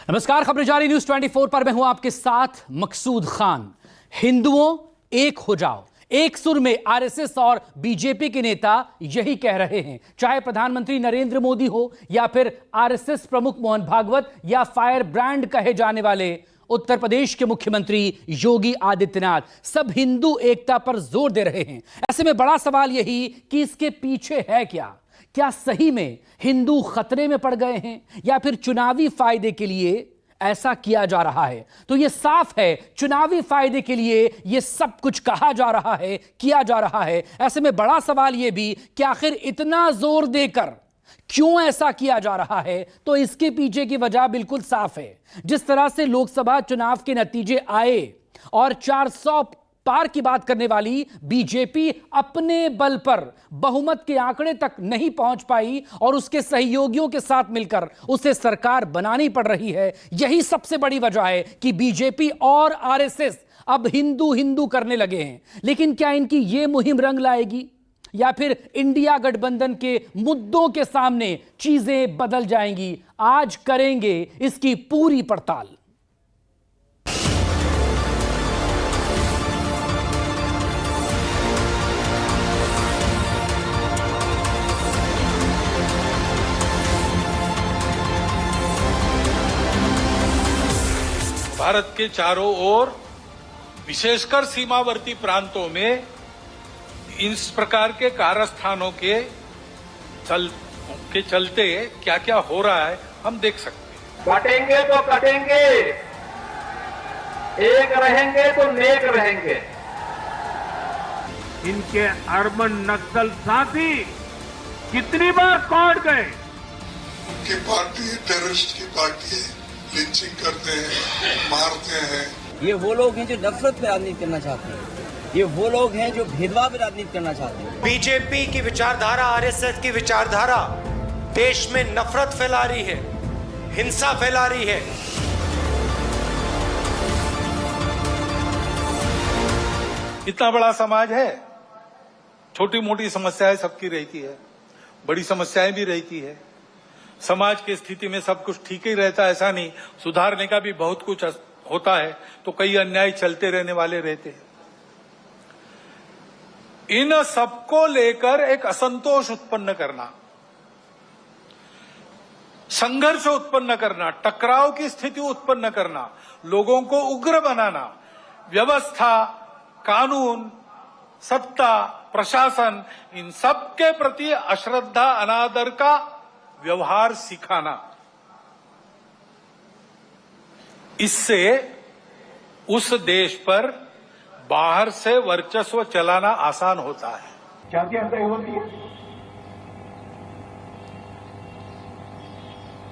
नमस्कार, खबरें जारी न्यूज 24 पर मैं हूं आपके साथ मकसूद खान। हिंदुओं एक हो जाओ, एक सुर में आरएसएस और बीजेपी के नेता यही कह रहे हैं। चाहे प्रधानमंत्री नरेंद्र मोदी हो या फिर आरएसएस प्रमुख मोहन भागवत या फायर ब्रांड कहे जाने वाले उत्तर प्रदेश के मुख्यमंत्री योगी आदित्यनाथ, सब हिंदू एकता पर जोर दे रहे हैं। ऐसे में बड़ा सवाल यही कि इसके पीछे है क्या सही में हिंदू खतरे में पड़ गए हैं या फिर चुनावी फायदे के लिए ऐसा किया जा रहा है? तो यह साफ है, चुनावी फायदे के लिए यह सब कुछ कहा जा रहा है, किया जा रहा है। ऐसे में बड़ा सवाल यह भी कि आखिर इतना जोर देकर क्यों ऐसा किया जा रहा है? तो इसके पीछे की वजह बिल्कुल साफ है। जिस तरह से लोकसभा चुनाव के नतीजे आए और 400 पार की बात करने वाली बीजेपी अपने बल पर बहुमत के आंकड़े तक नहीं पहुंच पाई और उसके सहयोगियों के साथ मिलकर उसे सरकार बनानी पड़ रही है। यही सबसे बड़ी वजह है कि बीजेपी और आरएसएस अब हिंदू हिंदू करने लगे हैं। लेकिन क्या इनकी यह मुहिम रंग लाएगी या फिर इंडिया गठबंधन के मुद्दों के सामने चीजें बदल जाएंगी? आज करेंगे इसकी पूरी पड़ताल। भारत के चारों ओर विशेषकर सीमावर्ती प्रांतों में इस प्रकार के कारस्थानों के चलते क्या क्या हो रहा है हम देख सकते हैं। बटेंगे तो कटेंगे, एक रहेंगे तो नेक रहेंगे। इनके अर्बन नक्सल साथी कितनी बार कौड़ गए? उनकी पार्टी टेररिस्ट की पार्टी है, लिंचिंग करते हैं, मारते हैं। ये वो लोग हैं जो नफरत पे राजनीति करना चाहते हैं, ये वो लोग हैं जो भेदभाव पे राजनीति करना चाहते हैं। बीजेपी की विचारधारा, आरएसएस की विचारधारा देश में नफरत फैला रही है, हिंसा फैला रही है। इतना बड़ा समाज है, छोटी मोटी समस्याएं सबकी रहती है, बड़ी समस्याएं भी रहती है। समाज की स्थिति में सब कुछ ठीक ही रहता है ऐसा नहीं, सुधारने का भी बहुत कुछ होता है, तो कई अन्याय चलते रहने वाले रहते हैं। इन सबको लेकर एक असंतोष उत्पन्न करना, संघर्ष उत्पन्न करना, टकराव की स्थिति उत्पन्न करना, लोगों को उग्र बनाना, व्यवस्था, कानून, सत्ता, प्रशासन, इन सब के प्रति अश्रद्धा, अनादर का व्यवहार सिखाना, इससे उस देश पर बाहर से वर्चस्व चलाना आसान होता है। क्या क्या तय होती है?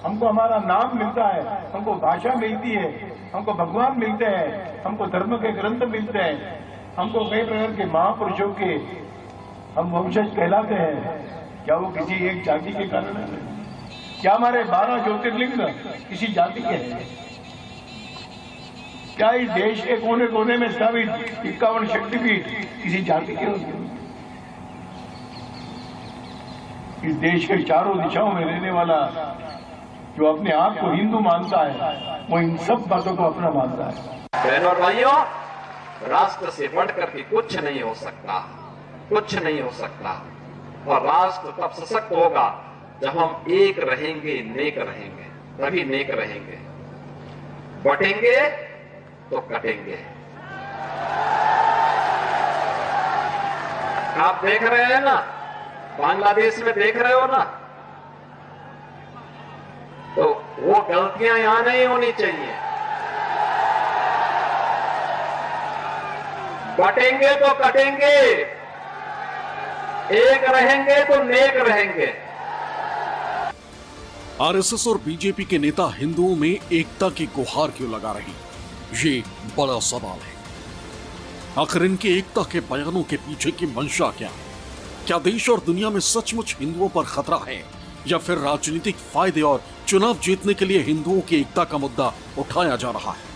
हमको हमारा नाम मिलता है, हमको भाषा मिलती है, हमको भगवान मिलते हैं, हमको धर्म के ग्रंथ मिलते हैं, हमको कई प्रकार के महापुरुषों के हम वंशज कहलाते हैं। क्या वो किसी एक जाति के कारण है? क्या हमारे 12 ज्योतिर्लिंग किसी जाति के हैं? क्या इस देश के कोने कोने में स्थापित 51 शक्तिपीठ किसी जाति के होते हैं? इस देश के चारों दिशाओं में रहने वाला जो अपने आप को हिंदू मानता है, वो इन सब बातों को अपना मानता है। बहनों और भाइयों, राष्ट्र से बढ़कर के कुछ नहीं हो सकता, कुछ नहीं हो सकता। और राष्ट्र तब सशक्त होगा जब हम एक रहेंगे, नेक रहेंगे, तभी नेक रहेंगे। बटेंगे तो कटेंगे। आप देख रहे हैं ना, बांग्लादेश में देख रहे हो ना, तो वो गलतियां यहां नहीं होनी चाहिए। बटेंगे तो कटेंगे, एक रहेंगे तो नेक रहेंगे। आरएसएस और बीजेपी के नेता हिंदुओं में एकता की गुहार क्यों लगा रही, ये बड़ा सवाल है। आखिर इनके एकता के बयानों के पीछे की मंशा क्या है? क्या देश और दुनिया में सचमुच हिंदुओं पर खतरा है या फिर राजनीतिक फायदे और चुनाव जीतने के लिए हिंदुओं की एकता का मुद्दा उठाया जा रहा है?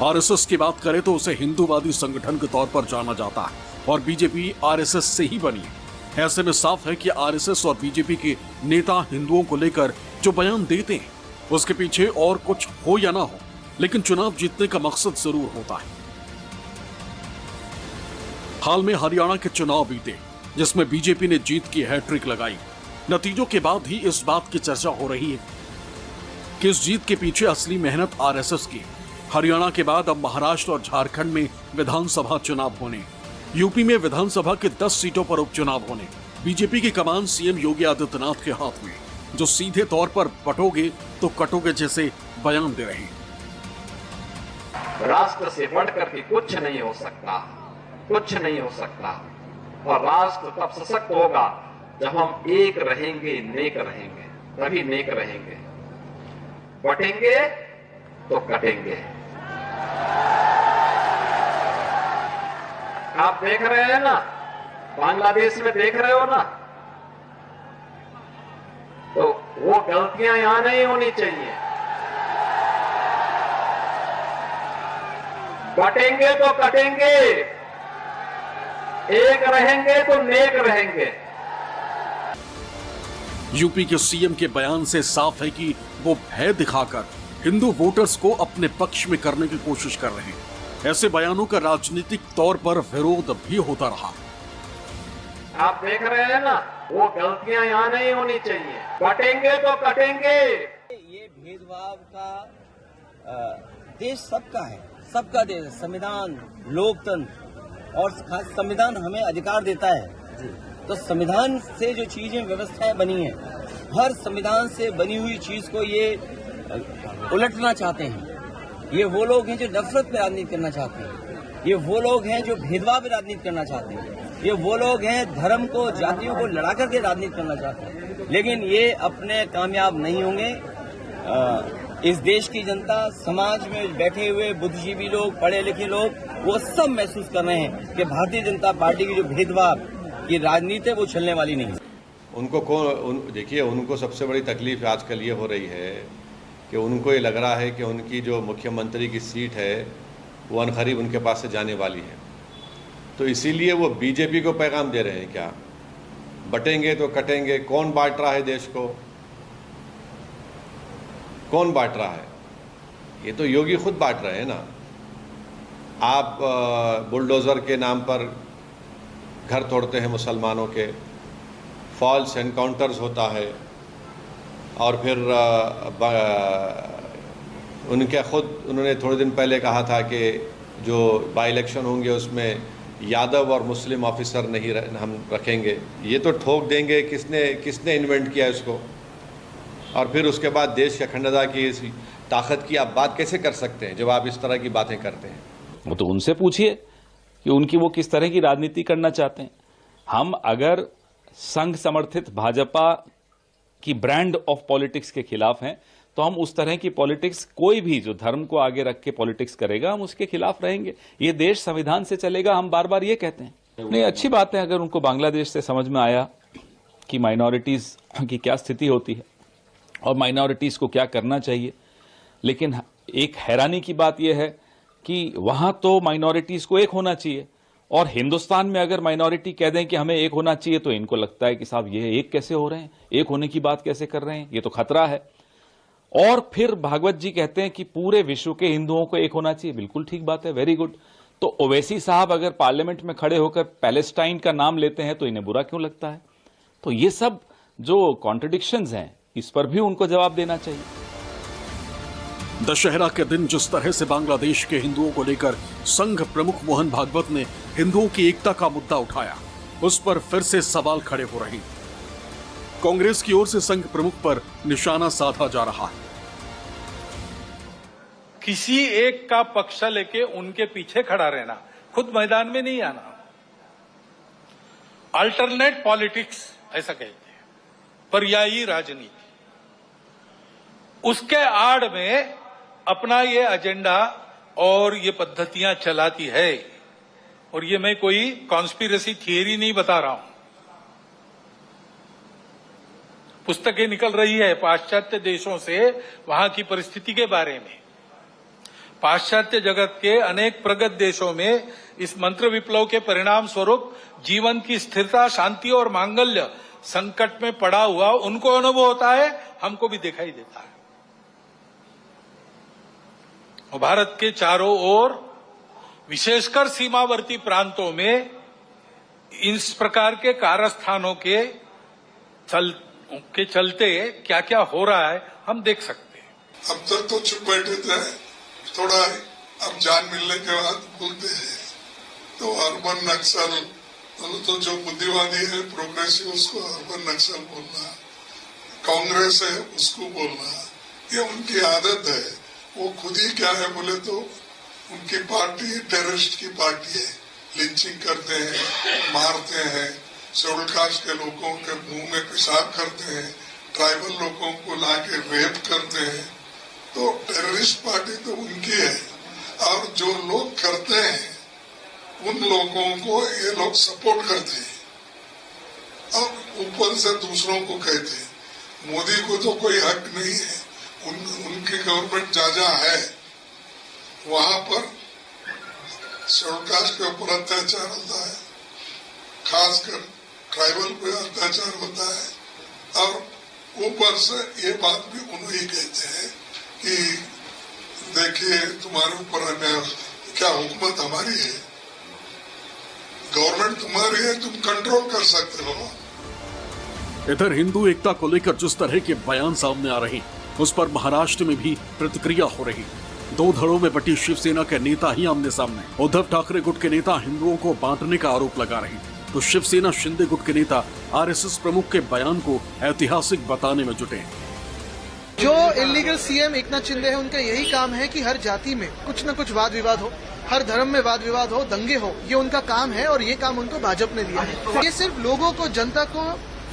आरएसएस की बात करें तो उसे हिंदूवादी संगठन के तौर पर जाना जाता है और बीजेपी आरएसएस से ही बनी है। ऐसे में साफ है कि आरएसएस और बीजेपी के नेता हिंदुओं को लेकर जो बयान देते हैं उसके पीछे और कुछ हो या ना हो, लेकिन चुनाव जीतने का मकसद जरूर होता है। हाल में हरियाणा के चुनाव बीते जिसमें बीजेपी ने जीत की हैट्रिक लगाई। नतीजों के बाद ही इस बात की चर्चा हो रही है कि इस जीत के पीछे असली मेहनत आरएसएस की। हरियाणा के बाद अब महाराष्ट्र और झारखंड में विधानसभा चुनाव होने, यूपी में विधानसभा के 10 सीटों पर उपचुनाव होने। बीजेपी की कमान सीएम योगी आदित्यनाथ के हाथ में, जो सीधे तौर पर बटोगे तो कटोगे जैसे बयान दे रहे हैं। राष्ट्र से बढ़कर के कुछ नहीं हो सकता, कुछ नहीं हो सकता। और राष्ट्र तब सशक्त होगा जब हम एक रहेंगे, नेक रहेंगे, तभी नेक रहेंगे। बटेंगे तो कटेंगे। आप देख रहे हैं ना, बांग्लादेश में देख रहे हो ना, तो वो गलतियां यहां नहीं होनी चाहिए। बटेंगे तो कटेंगे, एक रहेंगे तो नेक रहेंगे। यूपी के सीएम के बयान से साफ है कि वो भय दिखाकर हिंदू वोटर्स को अपने पक्ष में करने की कोशिश कर रहे हैं। ऐसे बयानों का राजनीतिक तौर पर विरोध भी होता रहा। आप देख रहे हैं ना, वो गलतियां यहां नहीं होनी चाहिए। बटेंगे तो कटेंगे। ये भेदभाव का देश सबका है, सबका देश। संविधान, लोकतंत्र और खास संविधान हमें अधिकार देता है। तो संविधान से जो चीजें व्यवस्थाएं बनी है, हर संविधान से बनी हुई चीज को ये उलटना चाहते हैं। ये वो लोग हैं जो नफरत पे राजनीति करना चाहते हैं। ये वो लोग हैं जो भेदभाव पे राजनीति करना चाहते हैं। ये वो लोग हैं धर्म को, जातियों को लड़ा करके राजनीति करना चाहते हैं। लेकिन ये अपने कामयाब नहीं होंगे। इस देश की जनता, समाज में बैठे हुए बुद्धिजीवी लोग, पढ़े लिखे लोग, वो सब महसूस कर रहे हैं कि भारतीय जनता पार्टी की जो भेदभाव की राजनीति है वो चलने वाली नहीं है। देखिए, उनको सबसे बड़ी तकलीफ आजकल ये हो रही है कि उनको ये लग रहा है कि उनकी जो मुख्यमंत्री की सीट है वो अनकरीब उनके पास से जाने वाली है। तो इसीलिए वो बीजेपी को पैगाम दे रहे हैं क्या, बटेंगे तो कटेंगे। कौन बांट रहा है देश को? कौन बांट रहा है? ये तो योगी खुद बांट रहे हैं ना। आप बुलडोज़र के नाम पर घर तोड़ते हैं मुसलमानों के, फॉल्स एनकाउंटर्स होता है, और फिर उन्होंने थोड़े दिन पहले कहा था कि जो बाई इलेक्शन होंगे उसमें यादव और मुस्लिम ऑफिसर नहीं हम रखेंगे। ये तो ठोक देंगे। किसने इन्वेंट किया इसको? और फिर उसके बाद देश की अखंडता की इस ताकत की आप बात कैसे कर सकते हैं जब आप इस तरह की बातें करते हैं? वो तो उनसे पूछिए कि उनकी वो किस तरह की राजनीति करना चाहते हैं। हम अगर संघ समर्थित भाजपा की ब्रांड ऑफ पॉलिटिक्स के खिलाफ हैं तो हम उस तरह की पॉलिटिक्स, कोई भी जो धर्म को आगे रख के पॉलिटिक्स करेगा हम उसके खिलाफ रहेंगे। ये देश संविधान से चलेगा, हम बार बार ये कहते हैं। नहीं, अच्छी बात है अगर उनको बांग्लादेश से समझ में आया कि माइनॉरिटीज की क्या स्थिति होती है और माइनॉरिटीज को क्या करना चाहिए। लेकिन एक हैरानी की बात यह है कि वहां तो माइनॉरिटीज को एक होना चाहिए और हिंदुस्तान में अगर माइनॉरिटी कह दें कि हमें एक होना चाहिए तो इनको लगता है कि साहब ये एक कैसे हो रहे हैं, एक होने की बात कैसे कर रहे हैं, ये तो खतरा है। और फिर भागवत जी कहते हैं कि पूरे विश्व के हिंदुओं को एक होना चाहिए। बिल्कुल ठीक बात है, वेरी गुड। तो ओवैसी साहब अगर पार्लियामेंट में खड़े होकर पैलेस्टाइन का नाम लेते हैं तो इन्हें बुरा क्यों लगता है? तो ये सब जो कॉन्ट्रडिक्शंस हैं इस पर भी उनको जवाब देना चाहिए। दशहरा के दिन जिस तरह से बांग्लादेश के हिंदुओं को लेकर संघ प्रमुख मोहन भागवत ने हिंदुओं की एकता का मुद्दा उठाया, उस पर फिर से सवाल खड़े हो रहे। कांग्रेस की ओर से संघ प्रमुख पर निशाना साधा जा रहा है। किसी एक का पक्ष लेके उनके पीछे खड़ा रहना, खुद मैदान में नहीं आना, अल्टरनेट पॉलिटिक्स ऐसा कहते हैं, पर्यायी राजनीति। उसके आड़ में अपना ये एजेंडा और ये पद्धतियां चलाती है। और ये मैं कोई कॉन्स्पिरेसी थियरी नहीं बता रहा हूं, पुस्तकें निकल रही है पाश्चात्य देशों से वहां की परिस्थिति के बारे में। पाश्चात्य जगत के अनेक प्रगत देशों में इस मंत्र विप्लव के परिणाम स्वरूप जीवन की स्थिरता, शांति और मांगल्य संकट में पड़ा हुआ उनको अनुभव होता है, हमको भी दिखाई देता है। और भारत के चारों ओर विशेषकर सीमावर्ती प्रांतों में इस प्रकार के कारस्थानों के चलते क्या क्या हो रहा है हम देख सकते हैं। अब तक तो चुप बैठे थे, थोड़ा अब जान मिलने के बाद बोलते हैं। तो अर्बन नक्सल तो जो बुद्धिवादी है प्रोग्रेसिव उसको अर्बन नक्सल बोलना, कांग्रेस है उसको बोलना, ये उनकी आदत है। वो खुद ही क्या है बोले तो उनकी पार्टी टेररिस्ट की पार्टी है, लिंचिंग करते हैं, मारते हैं, शेड्यूल कास्ट के लोगों के मुंह में पेशाब करते हैं, ट्राइबल लोगों को लाके रेप करते हैं। तो टेररिस्ट पार्टी तो उनकी है, और जो लोग करते हैं उन लोगों को ये लोग सपोर्ट करते हैं और ऊपर से दूसरों को कहते हैं। मोदी को तो कोई हक नहीं है, उनकी गवर्नमेंट जहाँ है वहां पर शेड्यूल कास्ट के ऊपर अत्याचार होता है, खासकर ट्राइबल पे अत्याचार होता है। और ऊपर से ये बात भी उन्हें कहते हैं कि देखिए तुम्हारे ऊपर अन्याय, क्या हुकूमत हमारी है, गवर्नमेंट तुम्हारी है, तुम कंट्रोल कर सकते हो। इधर हिंदू एकता को लेकर जिस तरह के बयान सामने आ रहे उस पर महाराष्ट्र में भी प्रतिक्रिया हो रही। दो धड़ों में बटी शिवसेना के नेता ही आमने सामने। उद्धव ठाकरे गुट के नेता हिंदुओं को बांटने का आरोप लगा रहे, तो शिवसेना शिंदे गुट के नेता आरएसएस प्रमुख के बयान को ऐतिहासिक बताने में जुटे। जो इलीगल सीएम एकनाथ शिंदे है उनका यही काम है कि हर जाति में कुछ न कुछ वाद विवाद हो, हर धर्म में वाद विवाद हो, दंगे हो, ये उनका काम है और ये काम उनको भाजपा ने दिया है। ये सिर्फ लोगों को, जनता को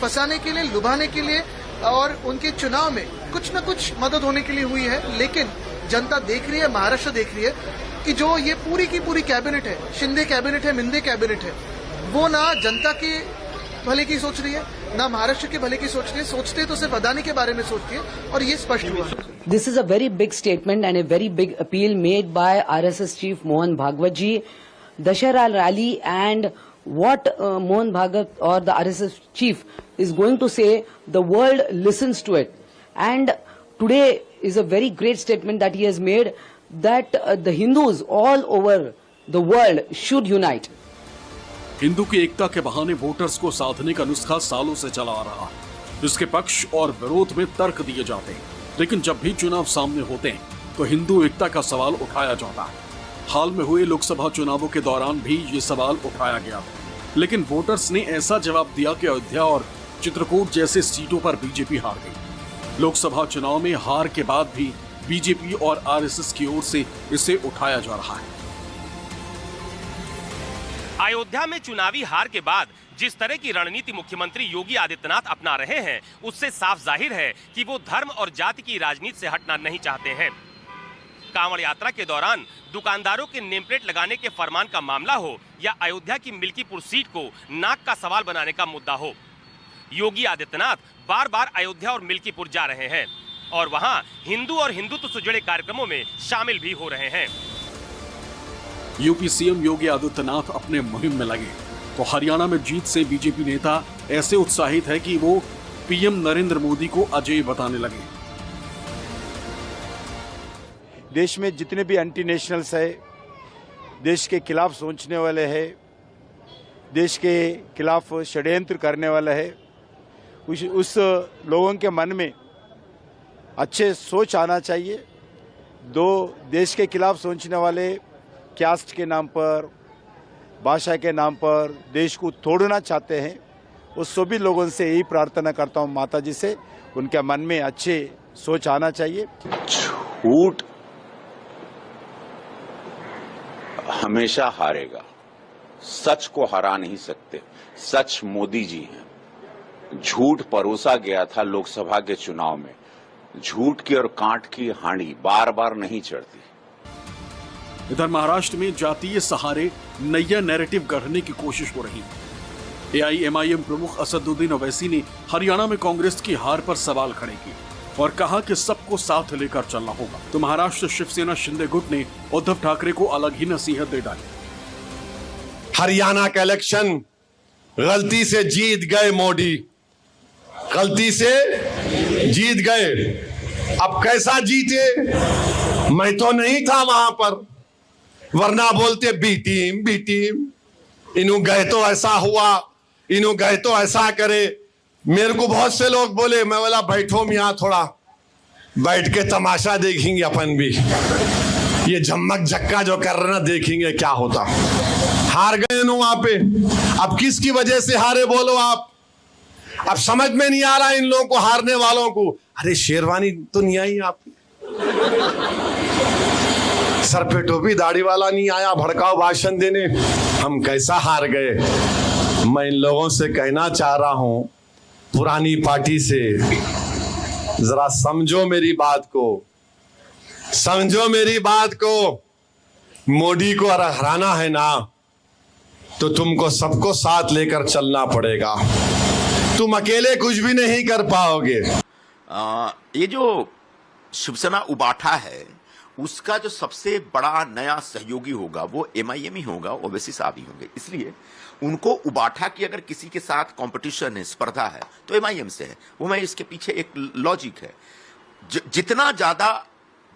फंसाने के लिए, लुभाने के लिए और उनके चुनाव में कुछ न कुछ मदद होने के लिए हुई है। लेकिन जनता देख रही है, महाराष्ट्र देख रही है कि जो ये पूरी की पूरी कैबिनेट है, शिंदे कैबिनेट है, मिंदे कैबिनेट है, वो ना जनता के भले की सोच रही है, ना महाराष्ट्र के भले की सोच रही है। सोचते तो सिर्फ अदानी के बारे में सोचती है और ये स्पष्ट हुआ। This is a very big statement and a very big appeal made by RSS chief Mohan Bhagwat ji. Dashera rally and what Mohan Bhagwat or the RSS chief is going to say, the world listens to it. And today is a very great statement that he has made that the Hindus all over the world should unite. Hindu की एकता के बहाने voters को साधने का नुस्खा सालों से चला आ रहा है। इसके पक्ष और विरोध में तर्क दिए जाते हैं, लेकिन जब भी चुनाव सामने होते हैं तो हिंदू एकता का सवाल उठाया जाता है। हाल में हुए लोकसभा चुनावों के दौरान भी ये सवाल उठाया गया, लेकिन वोटर्स ने ऐसा जवाब दिया कि अयोध्या और चित्रकूट जैसे सीटों पर बीजेपी हार गई। लोकसभा चुनाव में हार के बाद भी बीजेपी और आरएसएस की ओर से इसे उठाया जा रहा है। अयोध्या में चुनावी हार के बाद जिस तरह की रणनीति मुख्यमंत्री योगी आदित्यनाथ अपना रहे हैं, उससे साफ जाहिर है कि वो धर्म और जाति की राजनीति से हटना नहीं चाहते हैं। कांवड़ यात्रा के दौरान दुकानदारों के नेम प्लेट लगाने के फरमान का मामला हो या अयोध्या की मिल्कीपुर सीट को नाक का सवाल बनाने का मुद्दा हो, योगी आदित्यनाथ बार बार अयोध्या और मिल्कीपुर जा रहे हैं और वहां हिंदू और हिंदुत्व से जुड़े कार्यक्रमों में शामिल भी हो रहे हैं। यूपी सीएम योगी आदित्यनाथ अपने मुहिम में लगे तो हरियाणा में जीत से बीजेपी नेता ऐसे उत्साहित है कि वो पीएम नरेंद्र मोदी को अजेय बताने लगे। देश में जितने भी एंटी नेशनल्स है, देश के खिलाफ सोचने वाले हैं, देश के खिलाफ षड्यंत्र करने वाले हैं, उस लोगों के मन में अच्छे सोच आना चाहिए। दो देश के खिलाफ सोचने वाले कास्ट के नाम पर, भाषा के नाम पर देश को तोड़ना चाहते हैं। उस सभी लोगों से यही प्रार्थना करता हूं माता जी से, उनके मन में अच्छे सोच आना चाहिए। झूठ हमेशा हारेगा, सच को हरा नहीं सकते। सच मोदी जी हैं। झूठ परोसा गया था लोकसभा के चुनाव में। झूठ की और कांट की हांडी बार बार नहीं चढ़ती। इधर महाराष्ट्र में जातीय सहारे नया नैरेटिव गढ़ने की कोशिश हो रही है। एआईएमआईएम प्रमुख असदुद्दीन ओवैसी ने हरियाणा में कांग्रेस की हार पर सवाल खड़े किए और कहा कि सबको साथ लेकर चलना होगा। तो महाराष्ट्र शिवसेना शिंदे गुट ने उद्धव ठाकरे को अलग ही नसीहत दे डाली। हरियाणा का इलेक्शन गलती से जीत गए मोदी, गलती से जीत गए। अब कैसा जीते, मैं तो नहीं था वहां पर, वरना बोलते बी टीम, इन्हों गए तो ऐसा हुआ, इन्हों गए तो ऐसा करे। मेरे को बहुत से लोग बोले, मैं बोला बैठो मियाँ, थोड़ा बैठ के तमाशा देखेंगे अपन भी, ये झम्मक झक्का जो कर रहे ना, देखेंगे क्या होता। हार गए नो वहां पे। अब किसकी वजह से हारे बोलो आप? अब समझ में नहीं आ रहा इन लोगों को, हारने वालों को। अरे शेरवानी तो नहीं आई आपकी, सर पे टोपी दाढ़ी वाला नहीं आया भड़काऊ भाषण देने, हम कैसा हार गए। मैं इन लोगों से कहना चाह रहा हूं, पुरानी पार्टी से जरा समझो मेरी बात को, समझो मेरी बात को। मोदी को हराना है ना, तो तुमको सबको साथ लेकर चलना पड़ेगा, तुम अकेले कुछ भी नहीं कर पाओगे। ये जो शिवसेना उबाठा है, उसका जो सबसे बड़ा नया सहयोगी होगा वो MIM ही होगा, ओवैसी साहब ही होंगे। इसलिए उनको उबाठा की अगर किसी के साथ कंपटीशन है, स्पर्धा है, तो MIM से है। वो मैं इसके पीछे एक लॉजिक है, जितना ज्यादा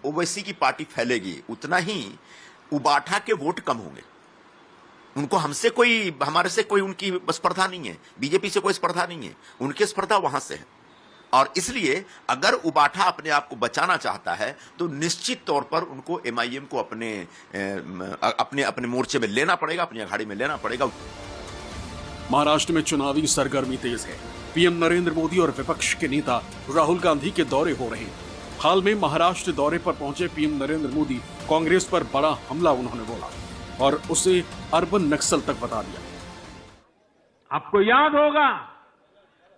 ओवैसी की पार्टी फैलेगी उतना ही उबाठा के वोट कम होंगे। उनको हमारे से कोई उनकी स्पर्धा नहीं है, बीजेपी से कोई स्पर्धा नहीं है, उनकी स्पर्धा वहां से है। और इसलिए अगर उबाठा अपने आप को बचाना चाहता है तो निश्चित तौर पर उनको MIM को अपने मोर्चे में लेना पड़ेगा, अपनी अखाड़ी में लेना पड़ेगा। महाराष्ट्र में चुनावी सरगर्मी तेज है। पीएम नरेंद्र मोदी और विपक्ष के नेता राहुल गांधी के दौरे हो रहे हैं। हाल में महाराष्ट्र दौरे पर पहुंचे पीएम नरेंद्र मोदी कांग्रेस पर बड़ा हमला उन्होंने बोला और उसे अर्बन नक्सल तक बता दिया। आपको याद होगा,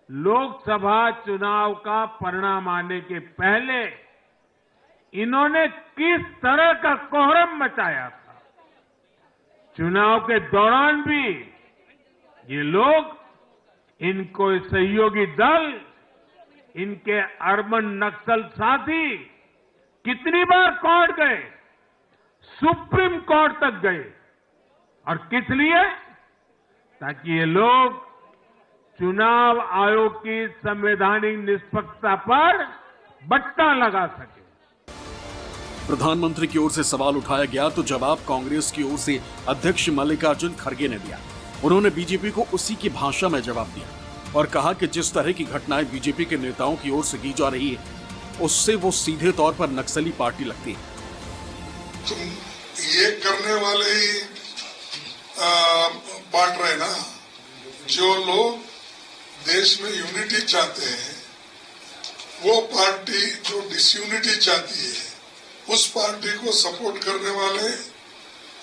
लोकसभा चुनाव का परिणाम आने के पहले इन्होंने किस तरह का कोहराम मचाया था। चुनाव के दौरान भी ये लोग, इनको सहयोगी दल, इनके अर्बन नक्सल साथी कितनी बार कोर्ट गए, सुप्रीम कोर्ट तक गए। और किस लिए? ताकि ये लोग चुनाव आयोग की संवैधानिक निष्पक्षता पर बट्टा लगा सके। प्रधानमंत्री की ओर से सवाल उठाया गया तो जवाब कांग्रेस की ओर से अध्यक्ष मल्लिकार्जुन खड़गे ने दिया। उन्होंने बीजेपी को उसी की भाषा में जवाब दिया और कहा कि जिस तरह की घटनाएं बीजेपी के नेताओं की ओर से की जा रही है, उससे वो सीधे तौर पर नक्सली पार्टी लगती है। तुम ये करने वाले ही बांट रहे ना, जो लोग देश में यूनिटी चाहते हैं, वो पार्टी जो डिसयूनिटी चाहती है, उस पार्टी को सपोर्ट करने वाले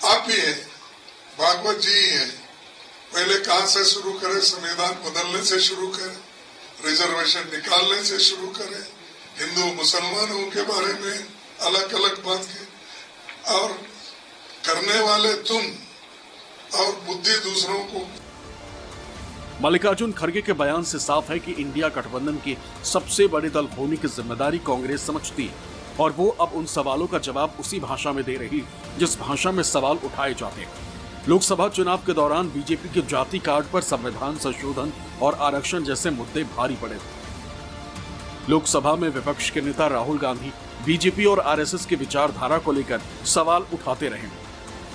आप ही हैं, भागवत जी ही हैं। पहले कहां से शुरू करें? संविधान बदलने से शुरू करें, रिजर्वेशन निकालने से शुरू करें, हिंदू मुसलमानों के बारे में अलग अलग बात की, और करने वाले तुम और बुद्धि दूसरों को। मल्लिकार्जुन खड़गे के बयान से साफ है कि इंडिया गठबंधन के सबसे बड़े दल होने की जिम्मेदारी कांग्रेस समझती है और वो अब उन सवालों का जवाब उसी भाषा में दे रही है जिस भाषा में सवाल उठाए जाते हैं। लोकसभा चुनाव के दौरान बीजेपी के जाति कार्ड पर संविधान संशोधन और आरक्षण जैसे मुद्दे भारी पड़े थे। लोकसभा में विपक्ष के नेता राहुल गांधी बीजेपी और आरएसएस की विचारधारा को लेकर सवाल उठाते रहे।